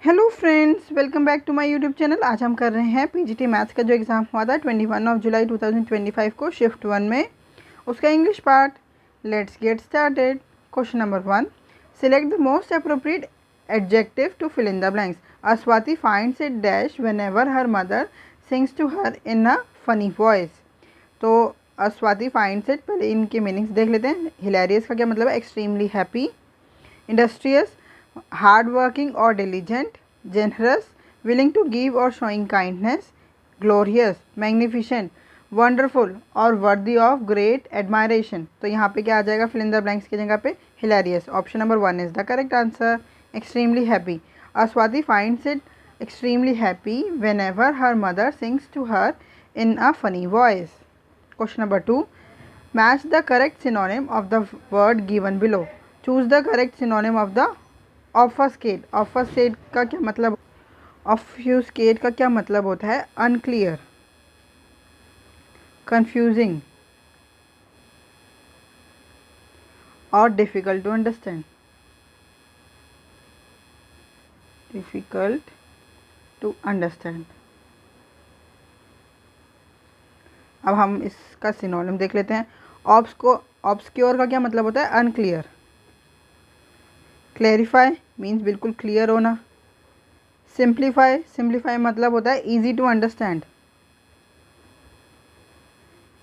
Hello friends, welcome back to my YouTube channel. आज हम कर रहे हैं पीजीटी मैथ्स का जो एग्ज़ाम हुआ था 21 जुलाई 2025 को शिफ्ट 1 में, उसका English part. Let's get started. Question number 1, select the most appropriate adjective to fill in the blanks. Aswathi finds it dash whenever her mother sings to her in a funny voice. तो Aswathi finds it, पहले इनके meanings देख लेते हैं। Hilarious का क्या मतलब है? Extremely happy. Industrious, hard working और diligent. Generous, willing to give और showing kindness. Glorious, magnificent, wonderful और वर्दी ऑफ ग्रेट एडमायरेशन। तो यहाँ पे क्या आ जाएगा फिल इन द ब्लैंक्स की जगह पे? Hilarious. Option number 1 is the correct answer. Extremely happy, Aswathi finds it extremely happy whenever her mother sings to her in a funny voice. Question number 2, match the correct synonym of the word given below. Choose the correct synonym of the obfuscate. Obfuscate का क्या मतलब? Obfuscate का क्या मतलब होता है? Unclear, confusing और difficult to understand. Difficult to understand. अब हम इसका सिनोनिम देख लेते हैं। ऑब्सक्योर का क्या मतलब होता है? अनक्लियर। क्लैरिफाई मीन्स बिल्कुल क्लियर होना। सिंप्लीफाई मतलब होता है easy to understand.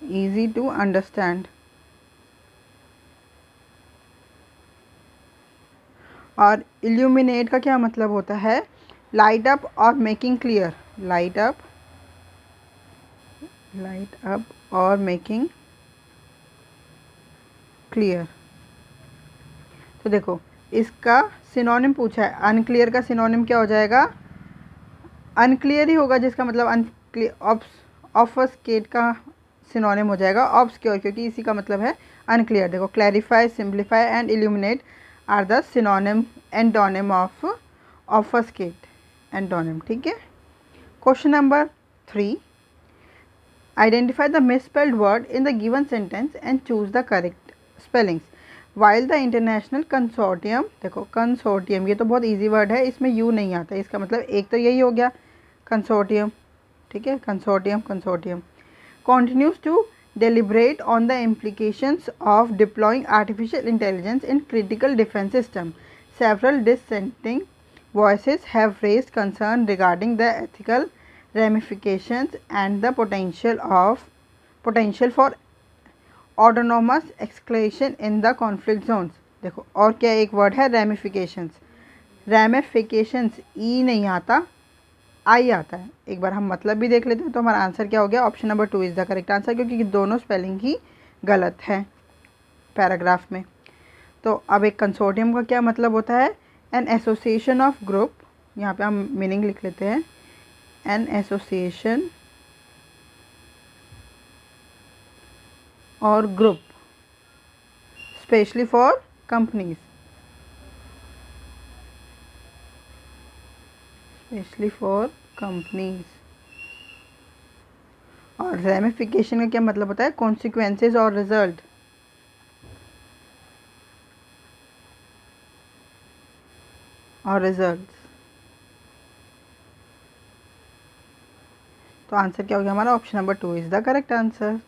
Easy to understand. और इल्यूमिनेट का क्या मतलब होता है? लाइट अप और मेकिंग क्लियर। लाइट अप और मेकिंग क्लियर। तो देखो, इसका सिनोनिम पूछा है। अनक्लियर का सिनोनिम क्या हो जाएगा? अनक्लियर ही होगा, जिसका मतलब अनक्लियर। ऑब्फस्केट का सिनोनिम हो जाएगा ऑब्सक्योर, क्योंकि इसी का मतलब है अनक्लियर। देखो, clarify, simplify and illuminate are the synonym antonym of obfuscate. Antonym, ठीक है। Question number 3, identify the misspelled word in the given sentence and choose the correct spellings. While the international consortium, देखो consortium, ये तो बहुत easy word है, इसमें you नहीं आता। इसका मतलब एक तो यही हो गया कंसोर्टियम, ठीक है। Consortium continues to deliberate on the implications of deploying artificial intelligence in critical defense system. Several dissenting voices have raised concern regarding the ethical ramifications and the potential for autonomous escalation in the conflict zones. देखो, और क्या एक word है? Ramifications. Ramifications ई नहीं आता, आई आता है। एक बार हम मतलब भी देख लेते हैं। तो हमारा आंसर क्या हो गया? Option number 2 is the correct answer, क्योंकि दोनों स्पेलिंग ही गलत है पैराग्राफ में। तो अब एक कंसोर्टियम का क्या मतलब होता है? An association of group. यहाँ पे हम मीनिंग लिख लेते हैं। एन एसोसिएशन और ग्रुप स्पेशली फॉर कंपनीज, और रेमिफिकेशन का क्या मतलब होता है? कॉन्सिक्वेंसेज और रिजल्ट। तो आंसर क्या हो गया हमारा? Option number 2 is the correct answer.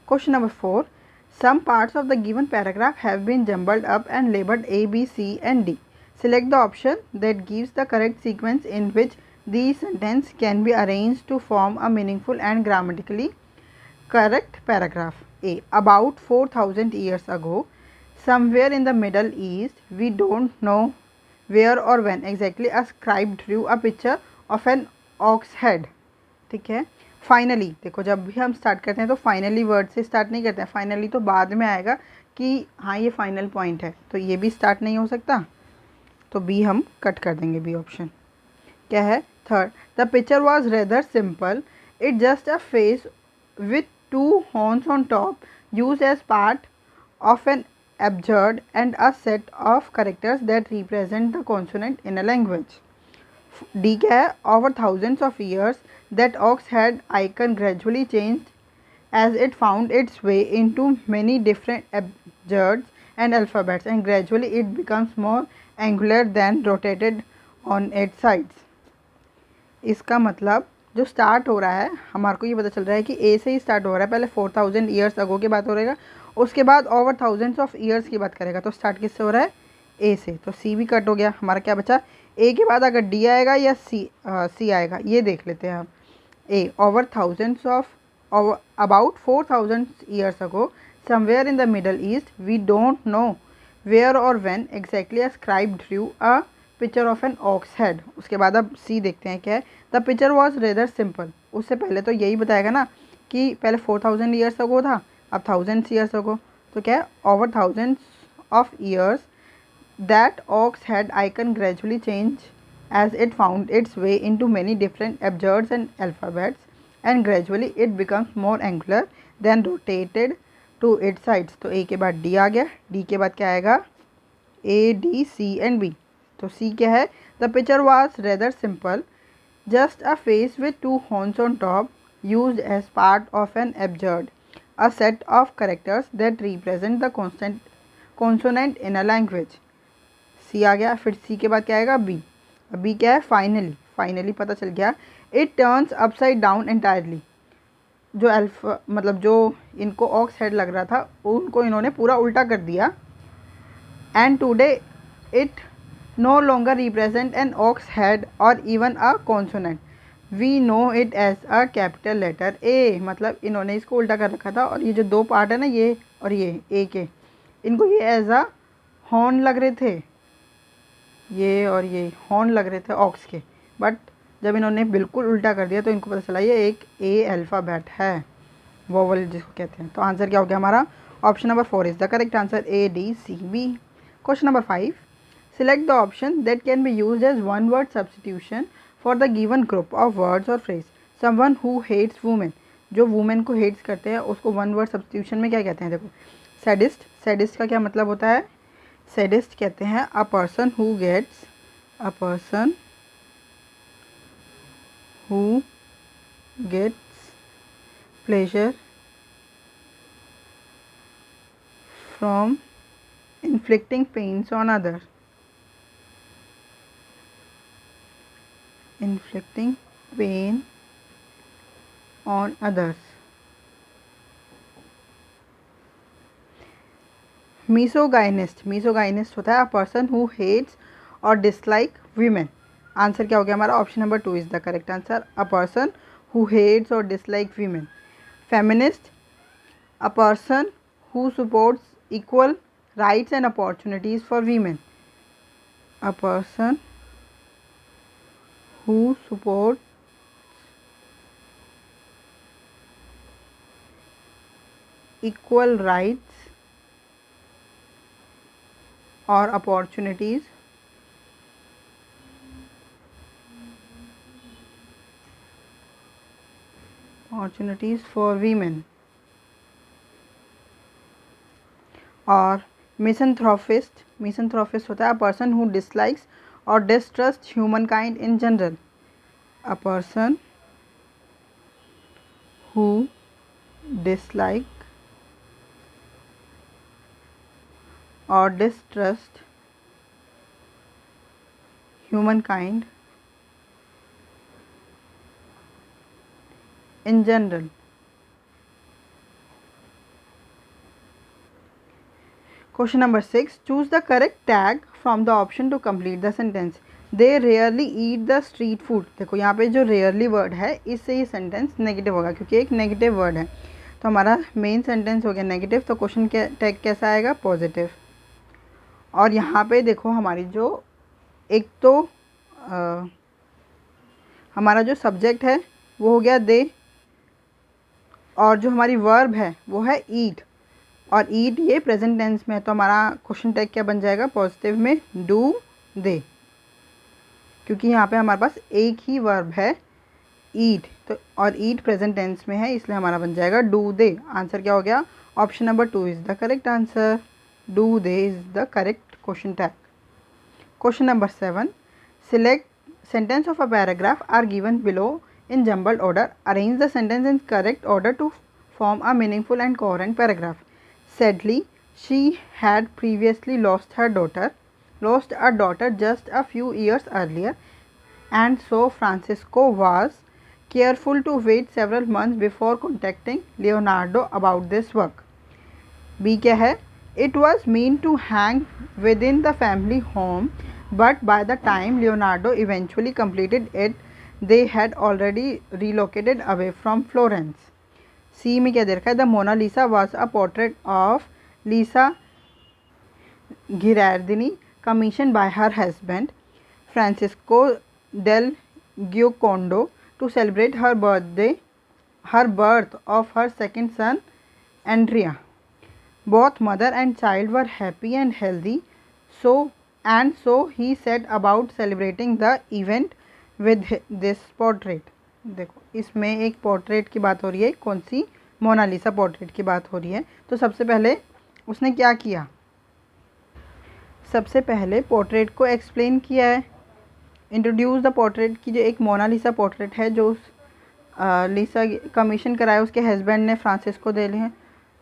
Question number 4, some parts of the given paragraph have been jumbled up and labeled A, B, C and D. Select the option that gives the correct sequence in which these sentences can be arranged to form a meaningful and grammatically correct paragraph. A. About 4,000 years ago, somewhere in the Middle East, we don't know where or when exactly, a scribe drew a picture of an ox head. ठीक है। Finally, देखो जब भी हम start करते हैं तो finally word से स्टार्ट नहीं करते हैं। फाइनली तो बाद में आएगा कि हाँ ये फाइनल पॉइंट है, तो ये भी स्टार्ट नहीं हो सकता। तो बी हम कट कर देंगे। बी ऑप्शन क्या है? Third, the picture was rather simple, it just a face with 2 horns on top, use as part of an absurd and a set of characters that represent the consonant in a language. D क्या है? Over thousands of years, that ox head icon gradually changed as it found its way into many different abjads and alphabets, and gradually it becomes more angular than rotated on it sides. इसका मतलब जो start हो रहा है, हमारे को ये पता चल रहा है कि ए से ही स्टार्ट हो रहा है। पहले 4000 ईयर्स अगो की बात हो रहेगा, उसके बाद ओवर थाउजेंड्स ऑफ ईयर्स की बात करेगा। तो स्टार्ट किससे हो रहा है? ए से। तो सी भी कट हो गया। हमारा क्या बचा? ए के बाद अगर डी आएगा या सी आएगा, ये देख लेते हैं हम। A, over thousands of about 4000 years ago, somewhere in the Middle East, we don't know where or when exactly, a scribe drew a picture of an ox head. उसके बाद अब सी देखते हैं क्या है। The picture was rather simple. उससे पहले तो यही बताएगा ना कि पहले 4000 ईयर्स अगो था, अब 1000 ईयर्स अगो। तो क्या है? Over thousands of years that ox head icon gradually changed as it found its way into many different abjads and alphabets, and gradually it becomes more angular then rotated to its sides. तो A के बाद D आ गया, D के बाद क्या आएगा? A, D, C and B. तो C क्या है? The picture was rather simple, just a face with two horns on top, used as part of an abjad, a set of characters that represent the consonant in a language. सी आ गया। फिर सी के बाद क्या आएगा? B. अब B क्या है? Finally पता चल गया। It turns upside down entirely. जो अल्फा मतलब जो इनको ऑक्स हेड लग रहा था, उनको इन्होंने पूरा उल्टा कर दिया। And today it no longer represent an ox head और even a consonant, we know it as a capital letter A. मतलब इन्होंने इसको उल्टा कर रखा था, और ये जो दो पार्ट है ना, ये और ये ए के, इनको ये एज अ हॉर्न लग रहे थे, ये और ये हॉर्न लग रहे थे ऑक्स के। बट जब इन्होंने बिल्कुल उल्टा कर दिया तो इनको पता चला ये एक ए अल्फ़ाबेट है, वोवल जिसको कहते हैं। तो आंसर क्या हो गया हमारा? Option number 4 is the correct answer, A, D, C, B. Question number 5, select the option that can be used as one word substitution for the given group of words और phrase. Someone who hates women, जो women को hates करते हैं उसको one word substitution में क्या कहते हैं? देखो, सैडिस्ट। सैडिस्ट का क्या मतलब होता है? सैडिस्ट कहते हैं a person who gets pleasure from inflicting pains on others. Inflicting pain on others. Misogynist होता है अ पर्सन हु हेट्स और डिसलाइक वीमेन। आंसर क्या हो गया हमारा? Option number 2 is the correct answer, a person who hates और dislike women. Feminist, a person who supports equal rights and opportunities for women. A person who support equal rights और opportunities for women. और मिसंथ्रोफिस्ट होता है a person who dislikes और distrust human kind in general. A person who dislike और distrust human kind in general. Question number 6. Choose the correct tag from the option to complete the sentence. They rarely eat the street food. देखो यहाँ पे जो rarely word है, इससे ही sentence negative होगा, क्योंकि एक नेगेटिव वर्ड है। तो हमारा मेन सेंटेंस हो गया नेगेटिव, तो क्वेश्चन टैग कैसा आएगा? पॉजिटिव। और यहाँ पे देखो हमारी जो एक तो हमारा जो सब्जेक्ट है वो हो गया दे, और जो हमारी वर्ब है वो है ईट, और ईट ये प्रेजेंट टेंस में है। तो हमारा क्वेश्चन टैग क्या बन जाएगा पॉजिटिव में? डू दे, क्योंकि यहाँ पे हमारे पास एक ही वर्ब है ईट, तो और ईट प्रेजेंट टेंस में है, इसलिए हमारा बन जाएगा डू दे। आंसर क्या हो गया? Option number 2 is the correct answer, do they is the correct question tag. Question number 7, select sentence of a paragraph are given below in jumbled order. Arrange the sentence in correct order to form a meaningful and coherent paragraph. Sadly, she had previously lost her daughter. lost a daughter just a few years earlier, and so Francisco was careful to wait several months before contacting Leonardo about this work. B क्या है? It was meant to hang within the family home, but by the time Leonardo eventually completed it, they had already relocated away from Florence. C में क्या दे रखा है? The Mona Lisa was a portrait of Lisa Gherardini commissioned by her husband Francisco del Giocondo to celebrate her birth of her second son Andrea. Both mother and child were happy and healthy, so he set about celebrating the event with this portrait. देखो इसमें एक portrait की बात हो रही है, कौन सी? Mona Lisa portrait की बात हो रही है। तो सबसे पहले उसने क्या किया? सबसे पहले पोर्ट्रेट को एक्सप्लेन किया है, इंट्रोड्यूस द पोर्ट्रेट की। जो एक मोनालिसा पोर्ट्रेट है जो लीसा कमीशन कराया उसके हस्बैंड ने फ्रांसिस्को दे लिए हैं,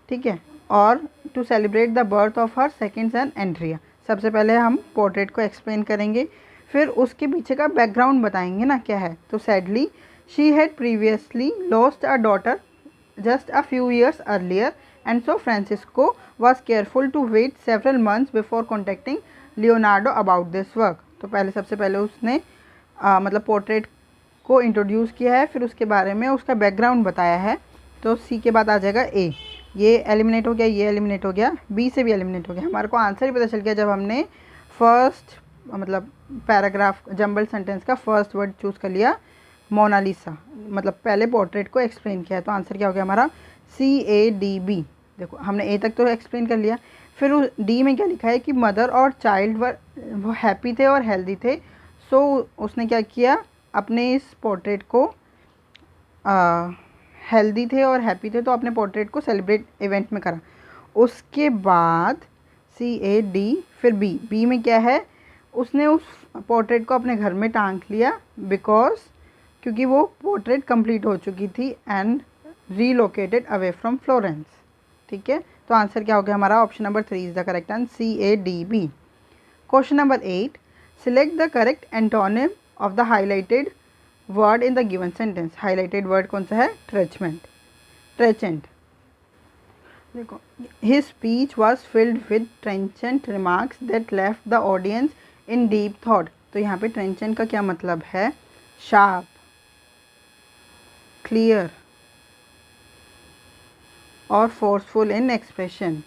ठीक है। और to celebrate the birth of her second son Andrea. सबसे पहले हम पोर्ट्रेट को एक्सप्लेन करेंगे, फिर उसके पीछे का बैकग्राउंड बताएंगे ना क्या है। तो sadly she had previously lost a daughter just a few years earlier, and so Francisco was careful to wait several months before contacting Leonardo about this work. तो पहले सबसे पहले उसने मतलब पोर्ट्रेट को इंट्रोड्यूस किया है, फिर उसके बारे में उसका बैकग्राउंड बताया है। तो सी के बाद आ जाएगा ए, ये एलिमिनेट हो गया, ये एलिमिनेट हो गया, बी से भी एलिमिनेट हो गया। हमारे को आंसर ही पता चल गया जब हमने फर्स्ट मतलब पैराग्राफ जंबल सेंटेंस का फर्स्ट वर्ड चूज़ कर लिया मोनालिसा, मतलब पहले पोर्ट्रेट को एक्सप्लेन किया है। तो आंसर क्या हो गया हमारा? CADB। देखो हमने ए तक तो एक्सप्लेन कर लिया, फिर डी में क्या लिखा है कि मदर और चाइल्ड वो हैप्पी थे और हेल्दी थे। सो उसने क्या किया? अपने इस पोर्ट्रेट को हेल्दी थे और हैप्पी थे तो अपने पोर्ट्रेट को सेलिब्रेट इवेंट में करा। उसके बाद CAD, फिर बी में क्या है? उसने उस पोर्ट्रेट को अपने घर में टांग लिया बिकॉज क्योंकि वो पोर्ट्रेट कंप्लीट हो चुकी थी and relocated away from Florence, ठीक है। तो आंसर क्या हो गया हमारा? Option number 3 is the correct answer, CADB। Question number 8, select the correct antonym of the highlighted word in the given sentence. Highlighted word कौन सा है? ट्रेचेंट। देखो his speech was filled with trenchant remarks that left the audience in deep thought. तो यहाँ पे trenchant का क्या मतलब है? शार्प, क्लियर और फोर्सफुल इन एक्सप्रेशन।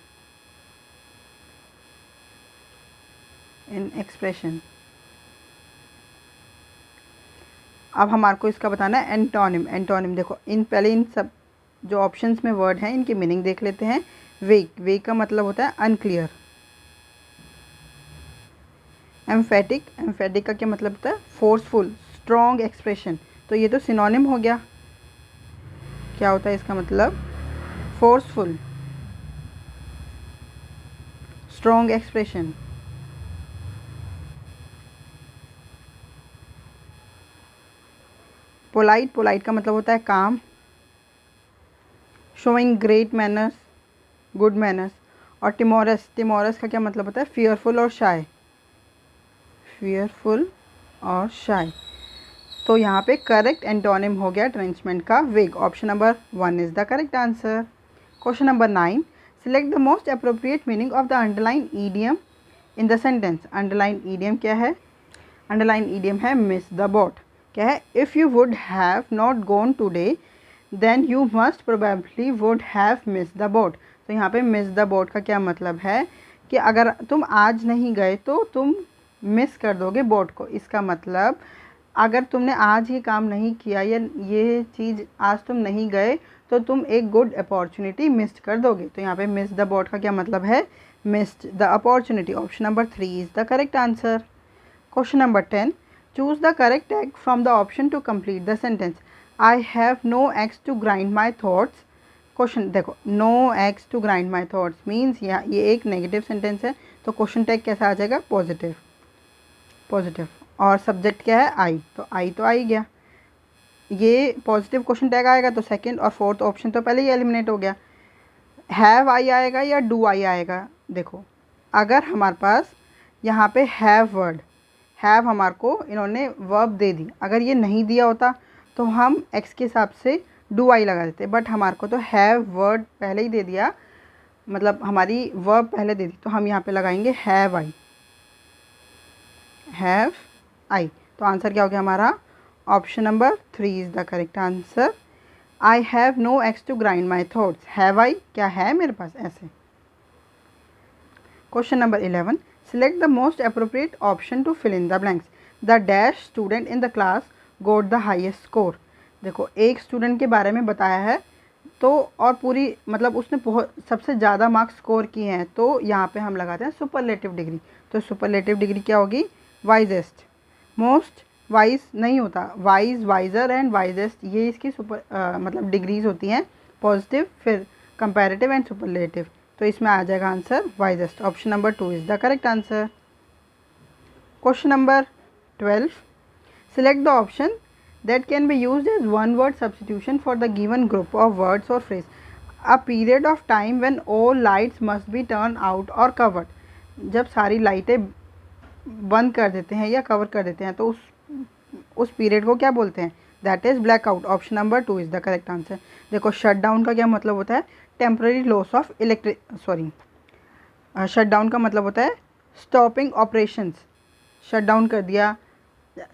अब हमारे को इसका बताना है एंटोनिम। देखो पहले इन सब जो ऑप्शंस में वर्ड हैं इनकी मीनिंग देख लेते हैं। वेग का मतलब होता है अनक्लियर। एम्फेटिक का क्या मतलब होता है? Forceful, strong expression. तो ये तो सिनोनिम हो गया। क्या होता है इसका मतलब? Forceful, strong expression. पोलाइट का मतलब होता है काम। Showing great manners, good manners. और टिमोरस का क्या मतलब होता है? फियरफुल और शाय। तो यहाँ पे करेक्ट एंटोनिम हो गया ट्रेंचमेंट का वेग। Option number 1 is the correct answer. Question number 9, select the most appropriate meaning of the underline idiom in the sentence. Underline idiom क्या है? अंडरलाइन ईडियम है मिस द बोट। क्या है? If you would have not gone today then you must probably would have miss the boat. तो यहाँ पे miss the boat का क्या मतलब है कि अगर तुम आज नहीं गए तो तुम मिस कर दोगे बोट को। इसका मतलब अगर तुमने आज ये काम नहीं किया या ये चीज़ आज तुम नहीं गए तो तुम एक गुड अपॉर्चुनिटी मिस कर दोगे। तो यहाँ पे मिस द बोट का क्या मतलब है? Missed the opportunity. Option number 3 is the correct answer. Question number 10, choose the correct tag from the option to complete the sentence. I have no axe to grind my thoughts. Question देखो, no axe to grind my thoughts means ये एक negative sentence है, तो question tag कैसा आ जाएगा? Positive. और subject क्या है? आई, तो आई तो आ ही गया। ये पॉजिटिव क्वेश्चन टैग आएगा तो सेकंड और फोर्थ ऑप्शन तो पहले ही एलिमिनेट हो गया। हैव आई आएगा या डू आई आएगा? देखो अगर हमारे पास यहाँ पे हैव वर्ड, हैव हमारे को इन्होंने वर्ब दे दी। अगर ये नहीं दिया होता तो हम एक्स के हिसाब से डू आई लगा देते, बट हमारे को तो हैव वर्ड पहले ही दे दिया, मतलब हमारी वर्ब पहले दे दी, तो हम यहाँ पे लगाएंगे हैव आई, हैव आई। तो आंसर क्या हो गया हमारा? Option number 3 is the correct answer. I have no axe to grind my thoughts, have I क्या है मेरे पास, ऐसे। Question number 11, select the most appropriate option to fill in the blanks. The dash student in the class got the highest score. देखो एक student के बारे में बताया है, तो और पूरी मतलब उसने बहुत सबसे ज़्यादा मार्क्स स्कोर किए हैं, तो यहाँ पे हम लगाते हैं सुपरलेटिव डिग्री। तो सुपरलेटिव डिग्री क्या होगी? वाइजेस्ट। मोस्ट वाइज नहीं होता, वाइज, वाइजर एंड वाइजेस्ट, ये इसकी मतलब डिग्रीज होती हैं, पॉजिटिव, फिर कंपैरेटिव एंड सुपरलेटिव। तो इसमें आ जाएगा answer wisest. Option number 2 is the correct answer. Question number 12, select the option that can be used as one word substitution for the given group of words or phrase. A period of time when all lights must be turned out or covered. जब सारी लाइटें बंद कर देते हैं या cover कर देते हैं तो उस पीरियड को क्या बोलते हैं? That is blackout. Option number 2 is the correct answer. देखो शट डाउन का क्या मतलब होता है? Temporary loss of shut down का मतलब होता है स्टॉपिंग ऑपरेशंस। शट डाउन कर दिया,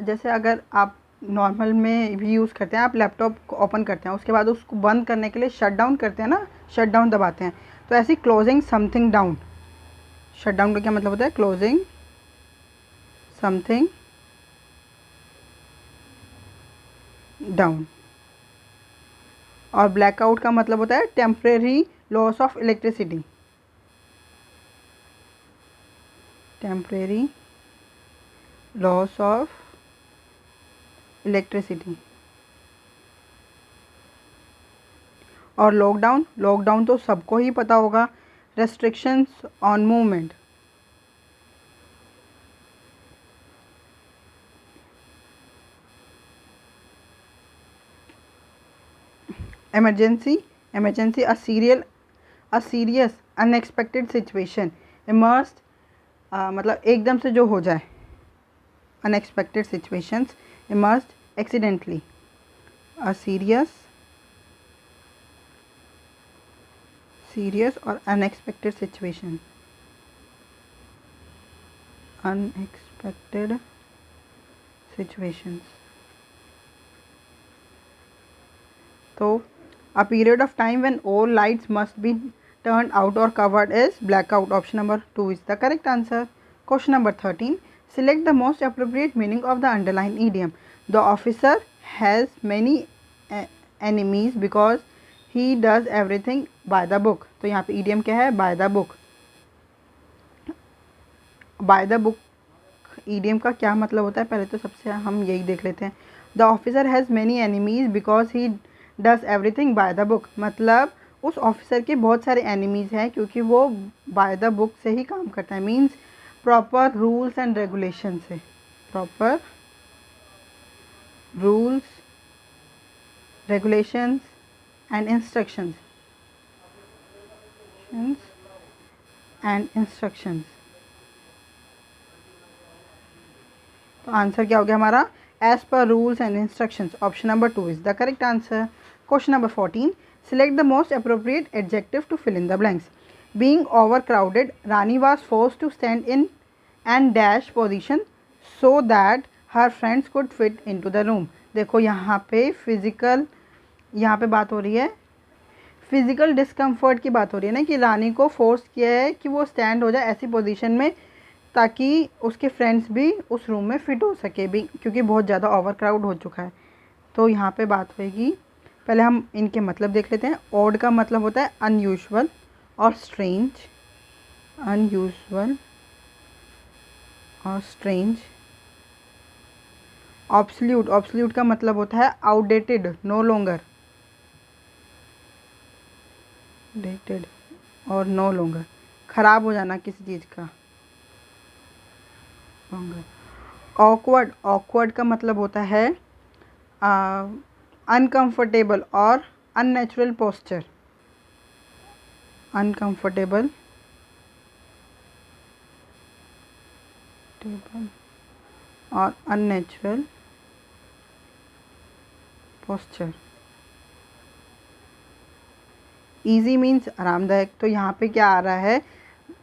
जैसे अगर आप नॉर्मल में भी यूज़ करते हैं, आप लैपटॉप को ओपन करते हैं, उसके बाद उसको बंद करने के लिए शट डाउन करते हैं ना, शट डाउन दबाते हैं, तो ऐसी closing something down. Shut down का क्या मतलब होता है? Closing something down. और ब्लैकआउट का मतलब होता है temporary loss of electricity, temporary loss of electricity. और लॉकडाउन, लॉकडाउन तो सबको ही पता होगा, restrictions on movement. Emergency, emergency a serious unexpected situation. Immersed मतलब एकदम से जो हो जाए, unexpected situations. Immersed accidentally, a serious और अनएक्सपेक्टेड सिचुएशन, अनएक्सपेक्टेड सिचुएशंस। तो a period of time when all lights must be turned out or covered is blackout. Option number 2 is the correct answer. Question number 13, select the most appropriate meaning of the underlined idiom. The officer has many enemies because he does everything by the book. तो यहाँ पे idiom क्या है? by the book. by the book idiom का क्या मतलब होता है? पहले तो सबसे हम यही देख लेते हैं। The officer has many enemies because he does everything by the book, मतलब उस ऑफिसर के बहुत सारे एनिमीज़ हैं क्योंकि वो बाय द बुक से ही काम करता है। Means proper rules and regulation से, proper rules, regulations and instructions तो आंसर क्या हो गया हमारा? As per rules and instructions. Option number 2 is the correct answer. Question number 14, select the most appropriate adjective to fill in the blanks. Being overcrowded, Rani was forced to stand in and dash position so that her friends could fit into the room. देखो यहाँ पे physical, यहाँ पे बात हो रही है physical discomfort की बात हो रही है ना, कि रानी को फोर्स किया है कि वो स्टैंड हो जाए ऐसी पोजीशन में ताकि उसके फ्रेंड्स भी उस रूम में फ़िट हो सके भी, क्योंकि बहुत ज़्यादा ओवर क्राउड हो चुका है। तो यहाँ पे बात होएगी, पहले हम इनके मतलब देख लेते हैं। ऑड का मतलब होता है अनयूजुअल और स्ट्रेंज, अनयूजुअल और स्ट्रेंज। ऑब्सोल्यूट, ऑब्सोल्यूट का मतलब होता है आउटडेटेड, नो लॉन्गर, डेटेड और नो लॉन्गर, ख़राब हो जाना किसी चीज़ का, लॉन्गर। ऑकवर्ड, ऑकवर्ड का मतलब होता है अनकंफर्टेबल और अननेचुरल पोस्चर, अनकंफर्टेबल कंफर्टेबल और अननेचुरल पोस्चर। ईजी मीन्स आरामदायक, तो यहाँ पे क्या आ रहा है,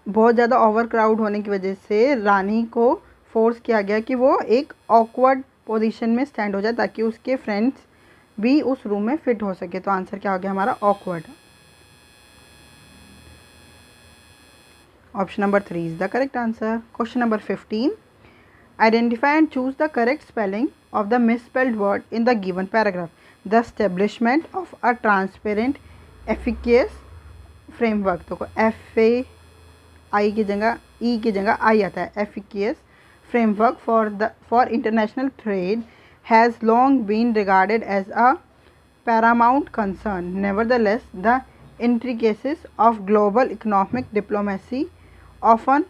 बहुत ज़्यादा ओवर क्राउड होने की वजह से रानी को फोर्स किया गया कि वो एक ऑकवर्ड पोजीशन में स्टैंड हो जाए ताकि उसके फ्रेंड्स भी उस रूम में फिट हो सके। तो आंसर क्या हो गया हमारा, awkward. Option number 3 is the correct answer. Question number 15, identify and choose the correct spelling of the misspelled word in the given paragraph. The establishment of a transparent, efficacious framework, तो F A आई की जगह ई की जगह आई आता है, efficacious framework for international trade has long been regarded as a paramount concern. Nevertheless, the intricacies of global economic diplomacy often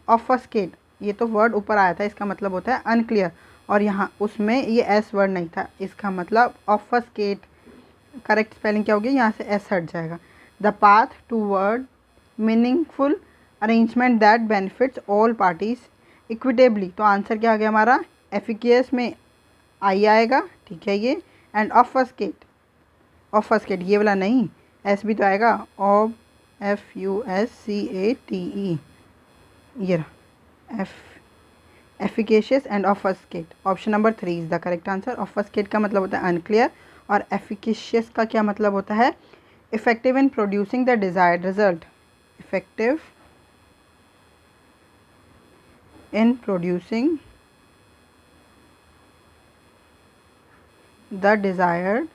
obfuscate, ये तो word ऊपर आया था, इसका मतलब होता है अनक्लियर, और यहाँ उसमें ये एस वर्ड नहीं था, इसका मतलब ऑफस्केट। करेक्ट स्पेलिंग क्या होगी, यहाँ से एस हट जाएगा। The path toward meaningful arrangement that benefits all parties equitably, तो आंसर क्या आ गया हमारा, एफिकियस में आई आएगा, ठीक है ये, एंड ऑफस्केट, ऑफस्केट ये वाला नहीं, एस भी तो आएगा, ऑफ FUSCATE, ये रहा F, efficacious and obfuscate. Option number 3 is the correct answer. Obfuscate का मतलब होता है अनक्लियर, और एफिकेशियस का क्या मतलब होता है, effective in producing the desired result, effective in producing the desired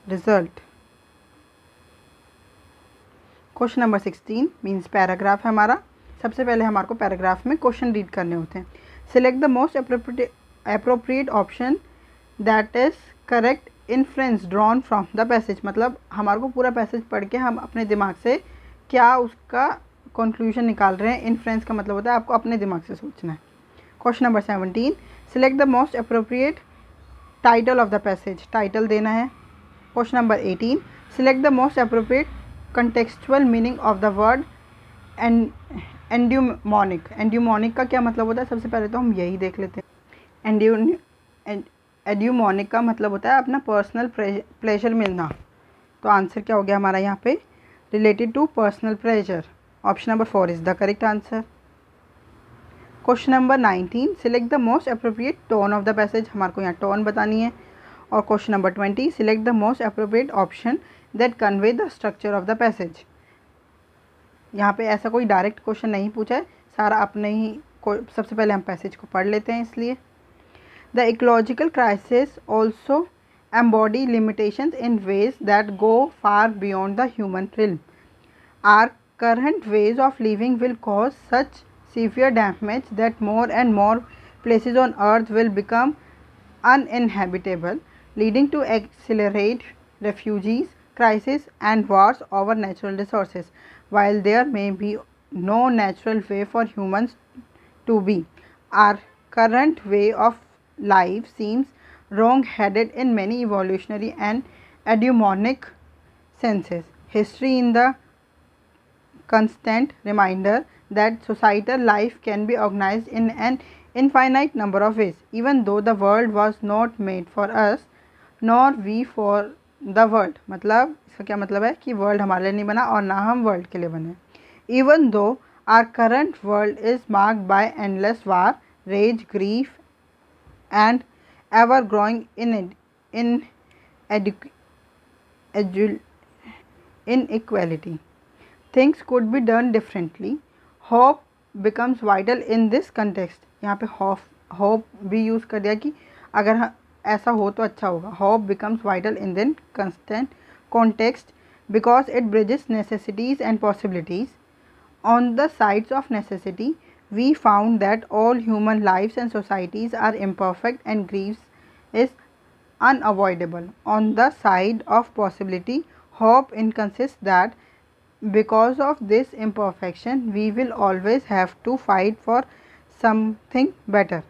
result. Question number 16 means paragraph है हमारा। सबसे पहले हमारे को पैराग्राफ में क्वेश्चन रीड करने होते हैं। Select the most appropriate option that is correct inference drawn from the passage, मतलब हमारे को पूरा पैसेज पढ़ के हम अपने दिमाग से क्या उसका कंक्लूजन निकाल रहे हैं। इन्फ्रेंस का मतलब होता है आपको अपने दिमाग से सोचना है। Question number 17, select the most appropriate title of the passage, title देना है। Question number 18, select the most appropriate contextual meaning of the word एंड्यूमोनिक। एंड्यूमोनिक का क्या मतलब होता है, सबसे पहले तो हम यही देख लेते हैं। एंड्यूमोनिक का मतलब होता है अपना पर्सनल प्लेजर मिलना, तो आंसर क्या हो गया हमारा यहाँ पे, related to personal pleasure. Option number 4 is the correct answer. Question number 19, select the most appropriate tone of the passage, हमारे को यहाँ टोन बतानी है। और question number 20, select the most appropriate option that convey the structure of the passage. यहाँ पे ऐसा कोई डायरेक्ट क्वेश्चन नहीं पूछा है, सारा अपने ही सबसे पहले हम पैसेज को पढ़ लेते हैं इसलिए। The ecological crisis also embody limitations in ways that go far beyond the human realm. Are current ways of living will cause such severe damage that more and more places on earth will become uninhabitable, leading to accelerate refugees crisis and wars over natural resources. While there may be no natural way for humans to be, our current way of life seems wrong-headed in many evolutionary and eudaimonic senses. History in the constant reminder that societal life can be organized in an infinite number of ways, even though the world was not made for us nor we for the world। मतलब इसका क्या मतलब है कि world हमारे लिए नहीं बना और ना हम वर्ल्ड के लिए बने। Even though our current world is marked by endless war, rage, grief and ever growing inequality, things could be done differently. Hope becomes vital in this context। यहाँ पे hope भी यूज़ कर दिया कि अगर ऐसा हो तो अच्छा होगा। Hope becomes vital in this constant context because it bridges necessities and possibilities. On the sides of necessity, we found that all human lives and societies are imperfect and grief is unavoidable. On the side of possibility, hope insists that because of this imperfection, we will always have to fight for something better.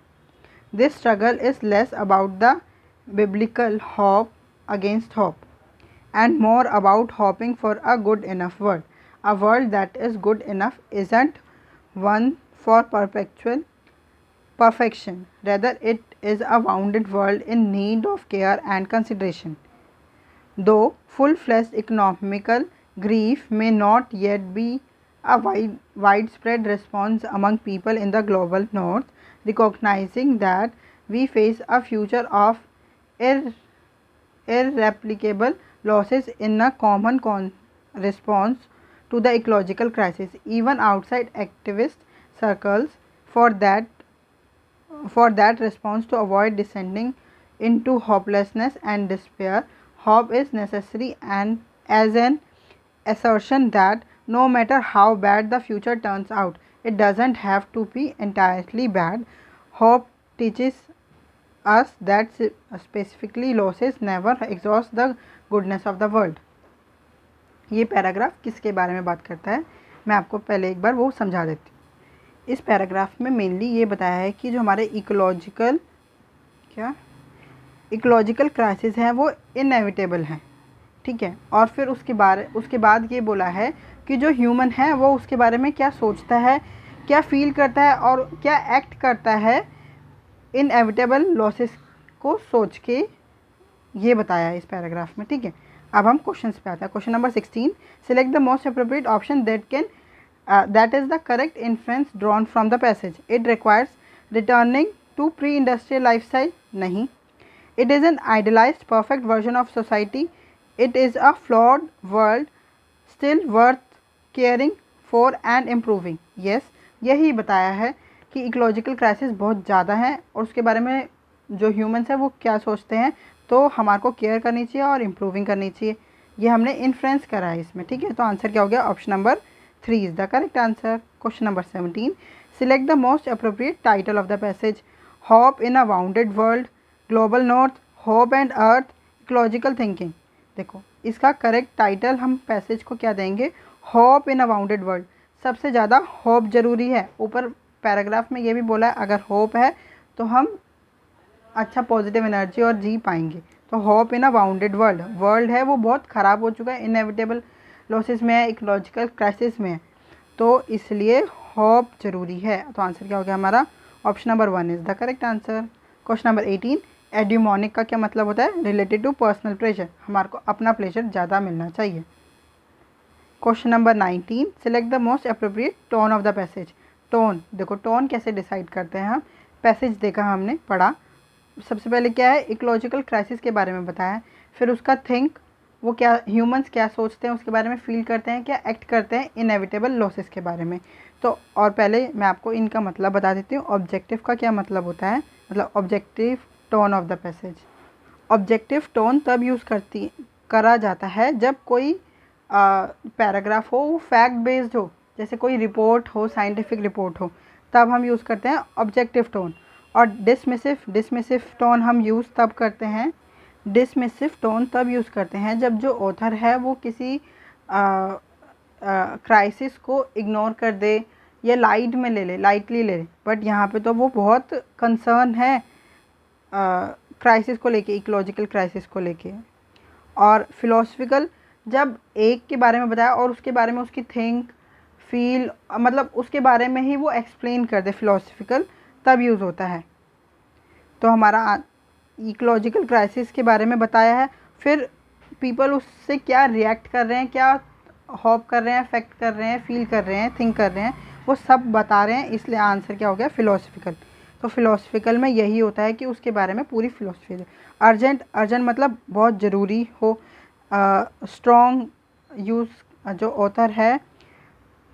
This struggle is less about the biblical hope against hope and more about hoping for a good enough world. A world that is good enough isn't one for perpetual perfection. Rather, it is a wounded world in need of care and consideration. Though full-fledged economical grief may not yet be a widespread response among people in the global north, recognizing that we face a future of irreplicable losses in a common response to the ecological crisis, even outside activist circles, for that response to avoid descending into hopelessness and despair. Hope is necessary and as an assertion that no matter how bad the future turns out, it doesn't have to be entirely bad. Hope teaches us that specifically losses never exhaust the goodness of the world. ये paragraph किसके बारे में बात करता है, मैं आपको पहले एक बार वो समझा देती हूँ। इस पैराग्राफ में मेनली ये बताया है कि जो हमारे इकोलॉजिकल क्राइसिस हैं वो इनएविटेबल हैं, ठीक है। और फिर उसके बाद ये बोला है कि जो ह्यूमन है वो उसके बारे में क्या सोचता है, क्या फील करता है और क्या एक्ट करता है इनएविटेबल लॉसेस को सोच के, ये बताया है इस पैराग्राफ में, ठीक है। अब हम क्वेश्चंस पे आते हैं। Question number 16, select the most appropriate option that is the correct inference drawn from the passage. It requires returning to pre industrial lifestyle, नहीं। It is an idealized perfect version of society, it is a flawed world still worth caring for and improving, yes. यही बताया है कि ecological crisis बहुत ज़्यादा है और उसके बारे में जो ह्यूमंस है वो क्या सोचते हैं, तो हमारे को केयर करनी चाहिए और इम्प्रूविंग करनी चाहिए। ये हमने इन्फ्लुएंस करा है इसमें, ठीक है। तो आंसर क्या हो गया, option number 3 is the correct answer. Question number 17, select the most appropriate title of the passage. Hope in a bounded world, global north, hope and earth, ecological thinking. देखो इसका करेक्ट टाइटल हम passage को क्या देंगे, hope इन अ bounded world. सबसे ज़्यादा hope ज़रूरी है। ऊपर पैराग्राफ में ये भी बोला है अगर होप है तो हम अच्छा पॉजिटिव एनर्जी और जी पाएंगे। तो होप इन अ वाउंडेड वर्ल्ड है वो बहुत ख़राब हो चुका है, इनएविटेबल लॉसेस में है, इकोलॉजिकल क्राइसिस में है, तो इसलिए होप ज़रूरी है। तो आंसर क्या हो गया हमारा, option number 1 is the correct answer. Question number 18, एड्यूमोनिक का क्या मतलब होता है, रिलेटेड टू पर्सनल प्लेजर, हमारे को अपना प्लेजर ज़्यादा मिलना चाहिए। Question number 19, select the most appropriate tone of the passage. Tone, देखो टोन कैसे डिसाइड करते हैं हम, पैसेज देखा हमने पढ़ा, सबसे पहले क्या है इकोलॉजिकल क्राइसिस के बारे में बताया, फिर उसका थिंक, वो क्या ह्यूमंस क्या सोचते हैं उसके बारे में, फील करते हैं, क्या एक्ट करते हैं इनएविटेबल लॉसेस के बारे में। तो और पहले मैं आपको इनका मतलब बता देती हूँ। ऑब्जेक्टिव का क्या मतलब होता है, मतलब objective tone of the passage. Objective tone तब यूज़ करा जाता है जब कोई पैराग्राफ हो वो फैक्ट बेस्ड हो, जैसे कोई रिपोर्ट हो, साइंटिफिक रिपोर्ट हो, तब हम यूज़ करते हैं ऑब्जेक्टिव टोन। और डिसमिसिव टोन हम यूज़ तब करते हैं, डिसमिसिव टोन तब यूज़ करते हैं जब जो ऑथर है वो किसी क्राइसिस को इग्नोर कर दे या लाइटली ले ले, बट यहाँ पे तो वो बहुत कंसर्न है क्राइसिस को लेके, इकोलॉजिकल क्राइसिस को लेके। और फिलोसफिकल, जब एक के बारे में बताया और उसके बारे में उसकी थिंक फील, मतलब उसके बारे में ही वो एक्सप्लेन कर दे, फिलोसफिकल तब यूज़ होता है। तो हमारा इकोलॉजिकल क्राइसिस के बारे में बताया है, फिर पीपल उससे क्या रिएक्ट कर रहे हैं, क्या होप कर रहे हैं, अफेक्ट कर रहे हैं, फील कर रहे हैं, थिंक कर रहे हैं, वो सब बता रहे हैं, इसलिए आंसर क्या हो गया फिलोसफिकल। तो फिलोसफिकल में यही होता है कि उसके बारे में पूरी फिलोसफी। अर्जेंट मतलब बहुत ज़रूरी हो, स्ट्रॉन्ग यूज़ जो ऑथर है।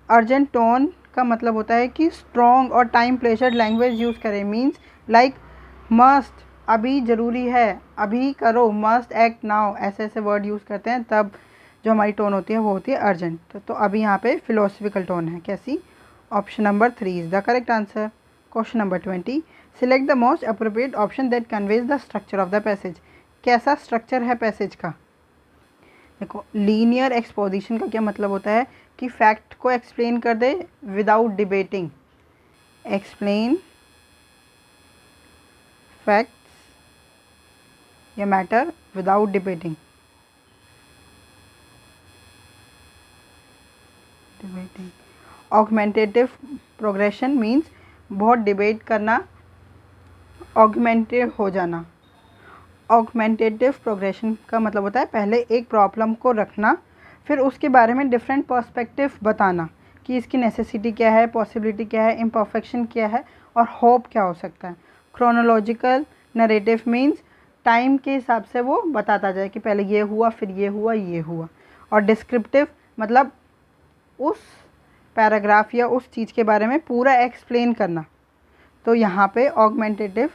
अर्जेंट टोन का मतलब होता है कि स्ट्रॉन्ग और टाइम प्रेशर्ड लैंग्वेज यूज़ करें, मीन्स लाइक मस्ट, अभी ज़रूरी है, अभी करो, मस्ट एक्ट नाउ, ऐसे ऐसे वर्ड यूज़ करते हैं, तब जो हमारी टोन होती है वो होती है अर्जेंट। तो अभी यहाँ पे फिलोसफिकल टोन है, कैसी, option number 3 is the correct answer. Question number 20, select the most appropriate option that conveys the structure of the passage. कैसा स्ट्रक्चर है पैसेज का, देखो लीनियर एक्सपोजिशन का क्या मतलब होता है कि फैक्ट को एक्सप्लेन कर दे विदाउट डिबेटिंग, एक्सप्लेन फैक्ट्स या matter without debating. Augmentative progression means बहुत डिबेट करना, ऑगमेंटेड हो जाना। ऑगमेंटेटिव प्रोग्रेशन का मतलब होता है पहले एक प्रॉब्लम को रखना, फिर उसके बारे में डिफरेंट पर्सपेक्टिव बताना कि इसकी नेसेसिटी क्या है, पॉसिबिलिटी क्या है, इम्परफेक्शन क्या है और होप क्या हो सकता है। क्रोनोलॉजिकल नरेटिव मीन्स टाइम के हिसाब से वो बताता जाए कि पहले ये हुआ, फिर ये हुआ, ये हुआ। और डिस्क्रिप्टिव मतलब उस पैराग्राफ या उस चीज़ के बारे में पूरा एक्सप्लेन करना। तो यहाँ पे ऑगमेंटेटिव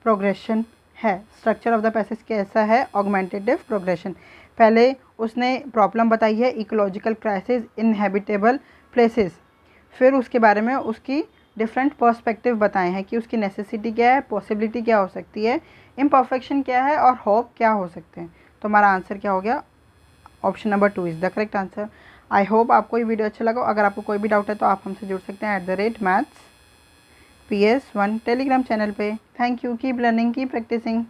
प्रोग्रेशन है। स्ट्रक्चर ऑफ द पैसेज कैसा है? Augmentative progression. पहले उसने प्रॉब्लम बताई है इकोलॉजिकल क्राइसिस, इनहेबिटेबल प्लेसेस, फिर उसके बारे में उसकी डिफरेंट पर्सपेक्टिव बताए हैं कि उसकी नेसेसिटी क्या है, पॉसिबिलिटी क्या हो सकती है, इम्परफेक्शन क्या है और होप क्या हो सकते हैं। तो हमारा आंसर क्या हो गया? Option number 2 is the correct answer. I hope आपको ये वीडियो अच्छा लगा। अगर आपको कोई भी डाउट है तो आप हमसे जुड़ सकते हैं @maths PS1 टेलीग्राम चैनल पे। Thank you, keep learning, keep practising.